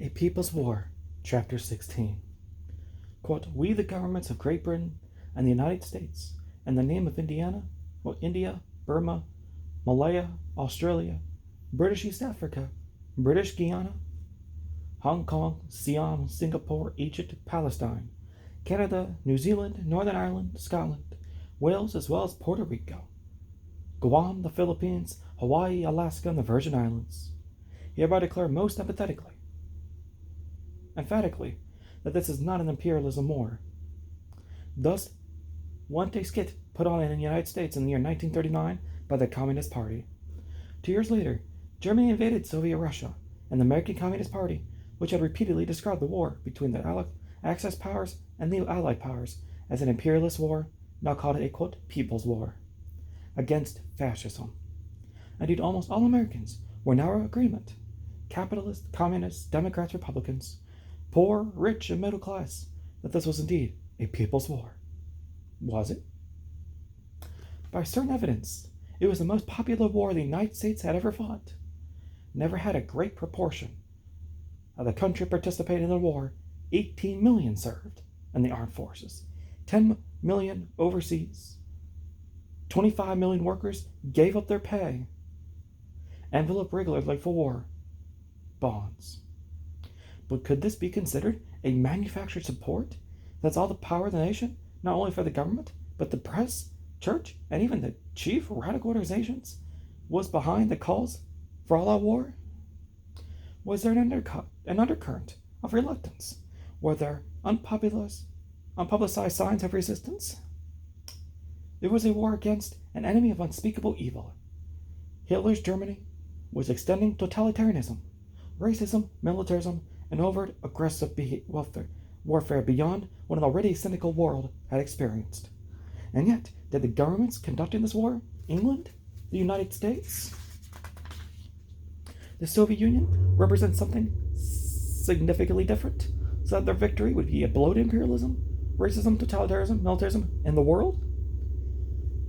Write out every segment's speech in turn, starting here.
A People's War, Chapter 16. Quote, "We, the governments of Great Britain and the United States, in the name of India, Burma, Malaya, Australia, British East Africa, British Guiana, Hong Kong, Siam, Singapore, Egypt, Palestine, Canada, New Zealand, Northern Ireland, Scotland, Wales, as well as Puerto Rico, Guam, the Philippines, Hawaii, Alaska, and the Virgin Islands, hereby declare most emphatically, that this is not an imperialism war. Thus, one skit put on in the United States in the year 1939 by the Communist Party. 2 years later, Germany invaded Soviet Russia, and the American Communist Party, which had repeatedly described the war between the Axis powers and the Allied powers as an imperialist war, now called it a, quote, People's War against fascism. Indeed, almost all Americans were now in agreement, capitalists, communists, Democrats, Republicans, poor, rich, and middle class, that this was indeed a people's war. Was it? By certain evidence, it was the most popular war the United States had ever fought. Never had a great proportion of the country participated in the war. 18 million served in the armed forces, 10 million overseas, 25 million workers gave up their pay, enveloped regularly for war bonds. But could this be considered a manufactured support? That's all the power of the nation, not only for the government, but the press, church, and even the chief radical organizations was behind the calls for all-out war? Was there an undercurrent of reluctance? Were there unpublicized signs of resistance? It was a war against an enemy of unspeakable evil. Hitler's Germany was extending totalitarianism, racism, militarism, and overt aggressive warfare beyond what an already cynical world had experienced. And yet, did the governments conducting this war, England, the United States, the Soviet Union, represent something significantly different, so that their victory would be a blow to imperialism, racism, totalitarianism, militarism in the world?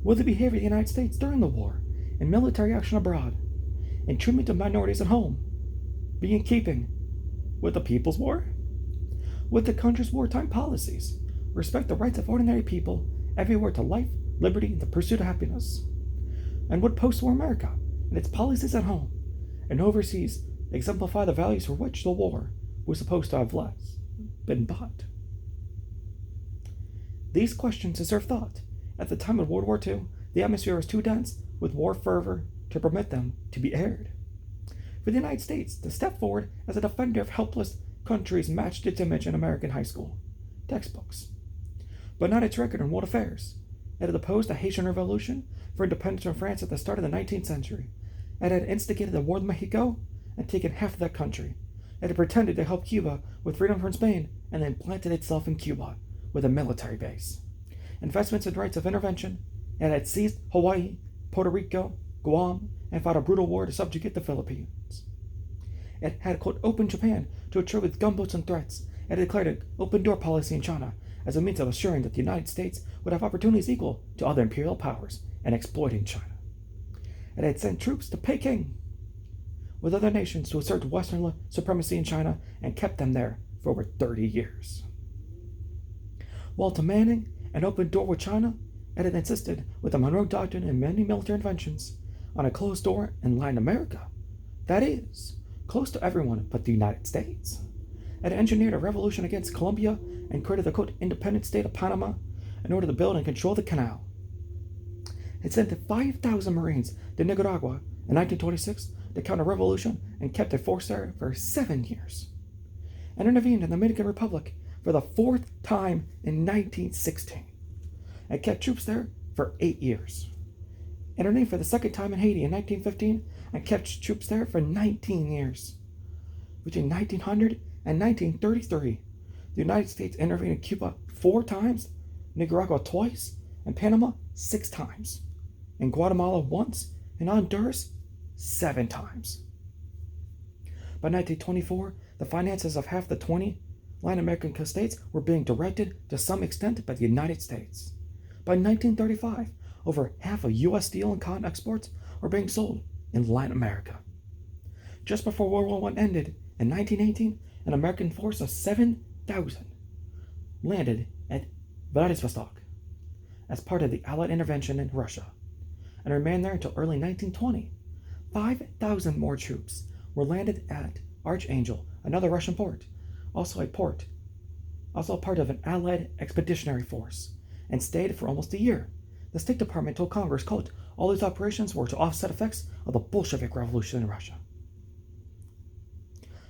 Would the behavior of the United States during the war, and military action abroad, and treatment of minorities at home, be in keeping with the People's War? Would the country's wartime policies respect the rights of ordinary people everywhere to life, liberty, and the pursuit of happiness? And would post-war America and its policies at home and overseas exemplify the values for which the war was supposed to have been bought? These questions deserve thought. At the time of World War II, the atmosphere was too dense with war fervor to permit them to be aired. For the United States to step forward as a defender of helpless countries matched its image in American high school textbooks, but not its record in world affairs. It had opposed the Haitian Revolution for independence from France at the start of the 19th century. It had instigated the War with Mexico and taken half of that country. It had pretended to help Cuba with freedom from Spain and then planted itself in Cuba with a military base. Investments and rights of intervention. It had seized Hawaii, Puerto Rico, Guam, and fought a brutal war to subjugate the Philippines. It had, quote, opened Japan to a trade with gunboats and threats. It had declared an open-door policy in China as a means of assuring that the United States would have opportunities equal to other imperial powers in exploiting China. It had sent troops to Peking with other nations to assert Western supremacy in China and kept them there for over 30 years. While demanding an open door with China, it had insisted, with the Monroe Doctrine and many military inventions, on a closed door in Latin America. That is, close to everyone but the United States. It engineered a revolution against Colombia and created the, quote, independent state of Panama in order to build and control the canal. It sent 5,000 Marines to Nicaragua in 1926 to counter revolution and kept a force there for 7 years. And intervened in the Dominican Republic for the 4th time in 1916. And kept troops there for 8 years. Intervened for the 2nd time in Haiti in 1915 and kept troops there for 19 years. Between 1900 and 1933, the United States intervened in Cuba 4 times, Nicaragua twice, and Panama 6 times, in Guatemala once, and Honduras 7 times. By 1924, the finances of half the 20 Latin American states were being directed to some extent by the United States. By 1935, over half of U.S. steel and cotton exports were being sold in Latin America. Just before World War I ended, in 1918, an American force of 7,000 landed at Vladivostok as part of the Allied intervention in Russia and remained there until early 1920. 5,000 more troops were landed at Archangel, another Russian port, also a part of an Allied expeditionary force, and stayed for almost a year. The State Department told Congress, quote, all these operations were to offset effects of the Bolshevik Revolution in Russia.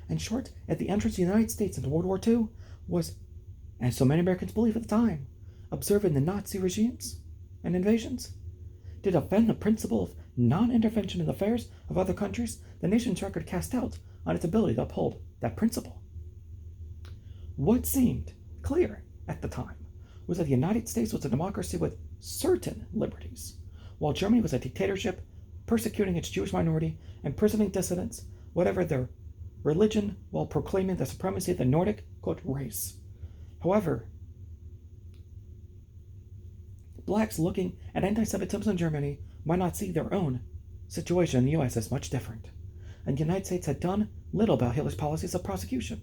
In short, at the entrance of the United States into World War II was, as so many Americans believed at the time, observing the Nazi regimes and invasions. To defend the principle of non-intervention in the affairs of other countries, the nation's record cast doubt on its ability to uphold that principle. What seemed clear at the time was that the United States was a democracy with certain liberties, while Germany was a dictatorship, persecuting its Jewish minority, imprisoning dissidents, whatever their religion, while proclaiming the supremacy of the Nordic, quote, race. However, blacks looking at anti-Semitism in Germany might not see their own situation in the U.S. as much different, and the United States had done little about Hitler's policies of persecution.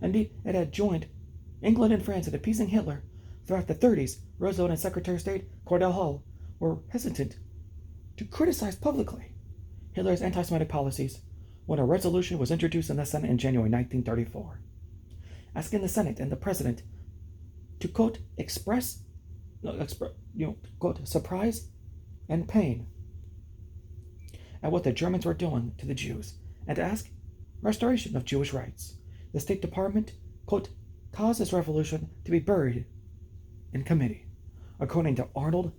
Indeed, it had joined England and France in appeasing Hitler. Throughout the 30s, Roosevelt and Secretary of State Cordell Hull were hesitant to criticize publicly Hitler's anti-Semitic policies when a resolution was introduced in the Senate in January 1934, asking the Senate and the President to, quote, quote, surprise and pain at what the Germans were doing to the Jews, and to ask restoration of Jewish rights. The State Department, quote, caused this revolution to be buried in committee, according to Arnold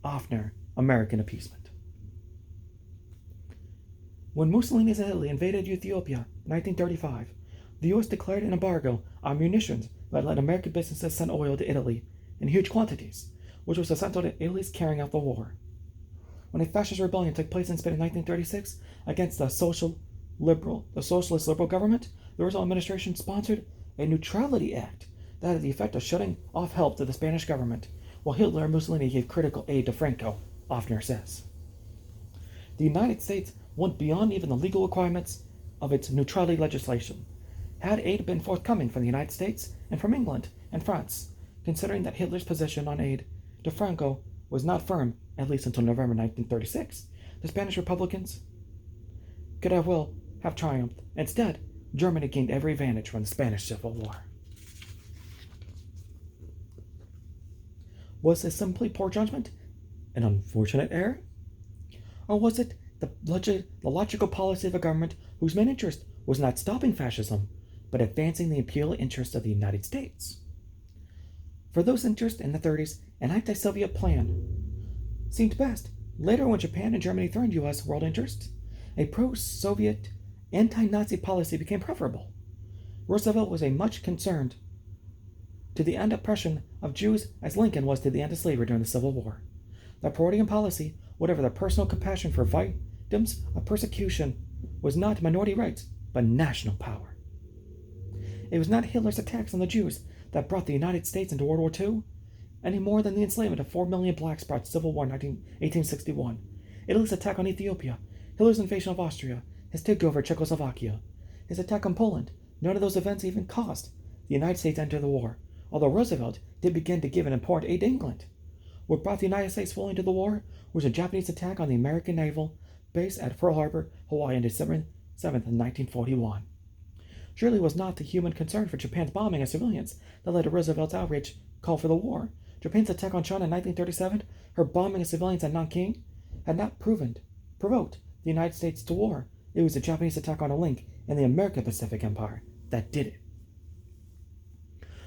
Offner, American Appeasement. When Mussolini's Italy invaded Ethiopia in 1935, the U.S. declared an embargo on munitions that let American businesses send oil to Italy in huge quantities, which was essential to Italy's carrying out the war. When a fascist rebellion took place in Spain in 1936 against the socialist liberal government, the Roosevelt administration sponsored a neutrality act that had the effect of shutting off help to the Spanish government, while Hitler and Mussolini gave critical aid to Franco, Offner says. The United States went beyond even the legal requirements of its neutrality legislation. Had aid been forthcoming from the United States and from England and France, considering that Hitler's position on aid to Franco was not firm, at least until November 1936, the Spanish Republicans could have triumphed. Instead, Germany gained every advantage from the Spanish Civil War. Was this simply poor judgment, an unfortunate error? Or was it the logical policy of a government whose main interest was not stopping fascism, but advancing the imperial interests of the United States? For those interested in the 30s, an anti-Soviet plan seemed best. Later, when Japan and Germany threatened U.S. world interests, a pro-Soviet anti-Nazi policy became preferable. Roosevelt was as much concerned to the end oppression of Jews as Lincoln was to the end of slavery during the Civil War. The priority in policy, whatever their personal compassion for victims of persecution, was not minority rights, but national power. It was not Hitler's attacks on the Jews that brought the United States into World War II, any more than the enslavement of 4 million blacks brought Civil War in 1861. Italy's attack on Ethiopia, Hitler's invasion of Austria, his takeover of Czechoslovakia, his attack on Poland, none of those events even caused the United States to enter the war, although Roosevelt did begin to give an important aid to England. What brought the United States fully into the war was a Japanese attack on the American naval base at Pearl Harbor, Hawaii on December 7th, 1941. Surely it was not the human concern for Japan's bombing of civilians that led to Roosevelt's outrage call for the war. Japan's attack on China in 1937, her bombing of civilians at Nanking, had not provoked the United States to war. It was the Japanese attack on a link in the American Pacific Empire that did it.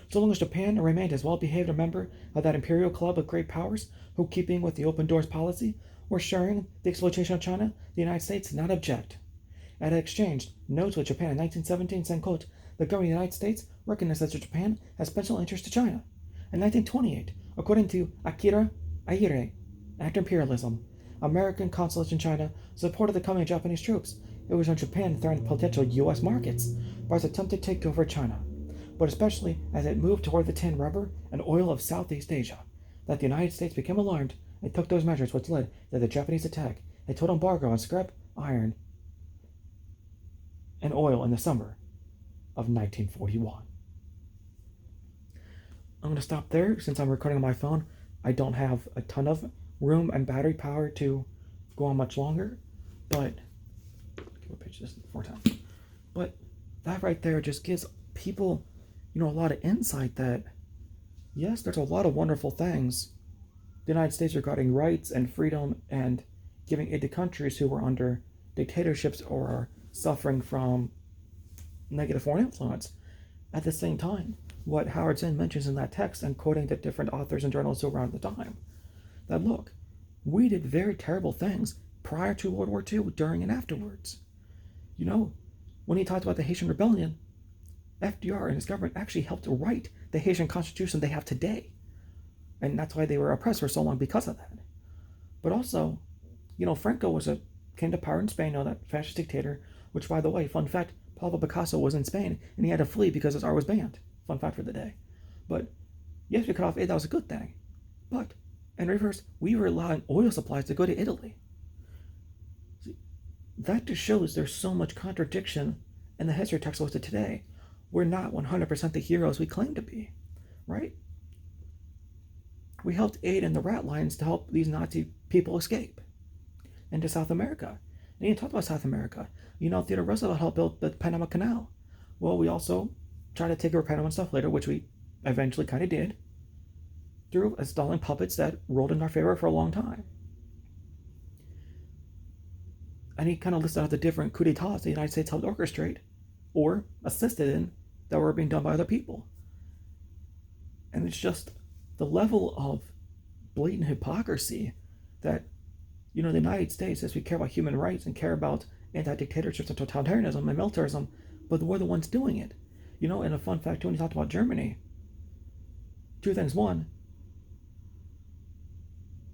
So long as Japan remained as well-behaved a member of that imperial club of great powers who, keeping with the open doors policy, were sharing the exploitation of China, the United States did not object. It had exchanged notes with Japan in 1917, saying, quote, the government of the United States recognizes that Japan has special interest to China. In 1928, according to Akira Aire, after imperialism, American consulates in China supported the coming of Japanese troops. It was when Japan threatened potential U.S. markets by its attempted takeover of China, but especially as it moved toward the tin, rubber, and oil of Southeast Asia, that the United States became alarmed and took those measures which led to the Japanese attack, a total embargo on scrap iron and oil in the summer of 1941. I'm going to stop there since I'm recording on my phone. I don't have a ton of room and battery power to go on much longer, but we'll pitch this 4 times. But that right there just gives people, a lot of insight that yes, there's a lot of wonderful things the United States regarding rights and freedom and giving aid to countries who were under dictatorships or are suffering from negative foreign influence. At the same time, what Howard Zinn mentions in that text, and quoting the different authors and journalists who were around at the time, that look, we did very terrible things prior to World War II, during and afterwards. When he talked about the Haitian Rebellion, FDR and his government actually helped write the Haitian Constitution they have today. And that's why they were oppressed for so long, because of that. But also, Franco came to power in Spain, that fascist dictator, which, by the way, fun fact, Pablo Picasso was in Spain and he had to flee because his art was banned. Fun fact for the day. But yes, we cut off aid, that was a good thing. But in reverse, we were allowing oil supplies to go to Italy. See, that just shows there's so much contradiction in the history textbooks of today. We're not 100% the heroes we claim to be, right? We helped aid in the rat lines to help these Nazi people escape into South America. And you talked about South America. Theodore Roosevelt helped build the Panama Canal. Well, we also tried to take over Panama and stuff later, which we eventually kind of did, through installing puppets that rolled in our favor for a long time. And he kind of listed out the different coups d'etats the United States helped orchestrate or assisted in that were being done by other people. And it's just the level of blatant hypocrisy that, the United States says we care about human rights and care about anti-dictatorships and totalitarianism and militarism, but we're the ones doing it. And a fun fact too, when he talked about Germany, 2 things. One,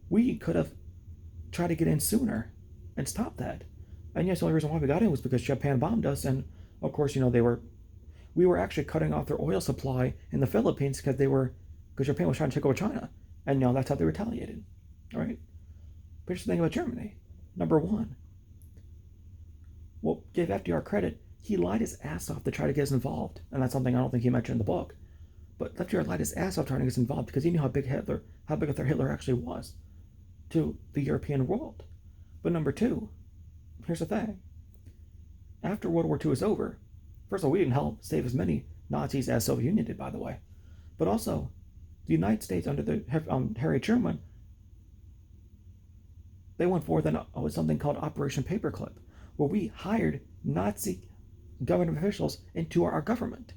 we could have tried to get in sooner and stop that. And yes, the only reason why we got in was because Japan bombed us, and of course, we were actually cutting off their oil supply in the Philippines because Japan was trying to take over China, and that's how they retaliated. All right. But here's the thing about Germany. Number one, well, give FDR credit. He lied his ass off to try to get us involved, and that's something I don't think he mentioned in the book. But FDR lied his ass off trying to get us involved because he knew how big a threat Hitler actually was to the European world. But number two, here's the thing. After World War II was over, first of all, we didn't help save as many Nazis as Soviet Union did, by the way. But also, the United States under the Harry Truman, they went forward with something called Operation Paperclip, where we hired Nazi government officials into our government.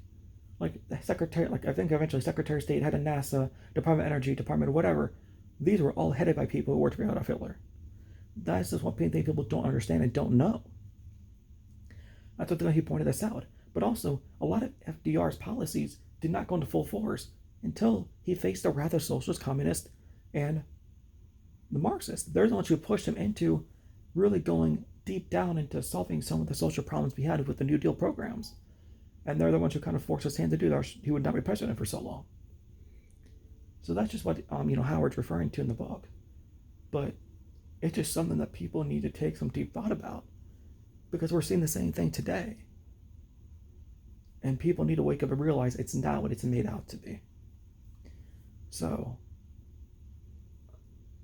Like the secretary, I think eventually Secretary of State, head of NASA, Department of Energy, Department of whatever. These were all headed by people who worked for Adolf Hitler. That's just what people don't understand and don't know. That's what he pointed this out. But also, a lot of FDR's policies did not go into full force until he faced the wrath of socialist, communists, and the Marxists. They're the ones who pushed him into really going deep down into solving some of the social problems we had with the New Deal programs. And they're the ones who kind of forced his hand to do that. He would not be president for so long. So that's just what Howard's referring to in the book. But it's just something that people need to take some deep thought about, because we're seeing the same thing today. And people need to wake up and realize it's not what it's made out to be. So,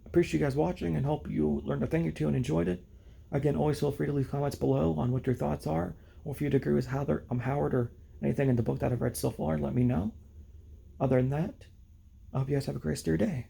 appreciate you guys watching and hope you learned a thing or two and enjoyed it. Again, always feel free to leave comments below on what your thoughts are, or if you'd agree with Howard or anything in the book that I've read so far, let me know. Other than that, I hope you guys have a great rest of your day.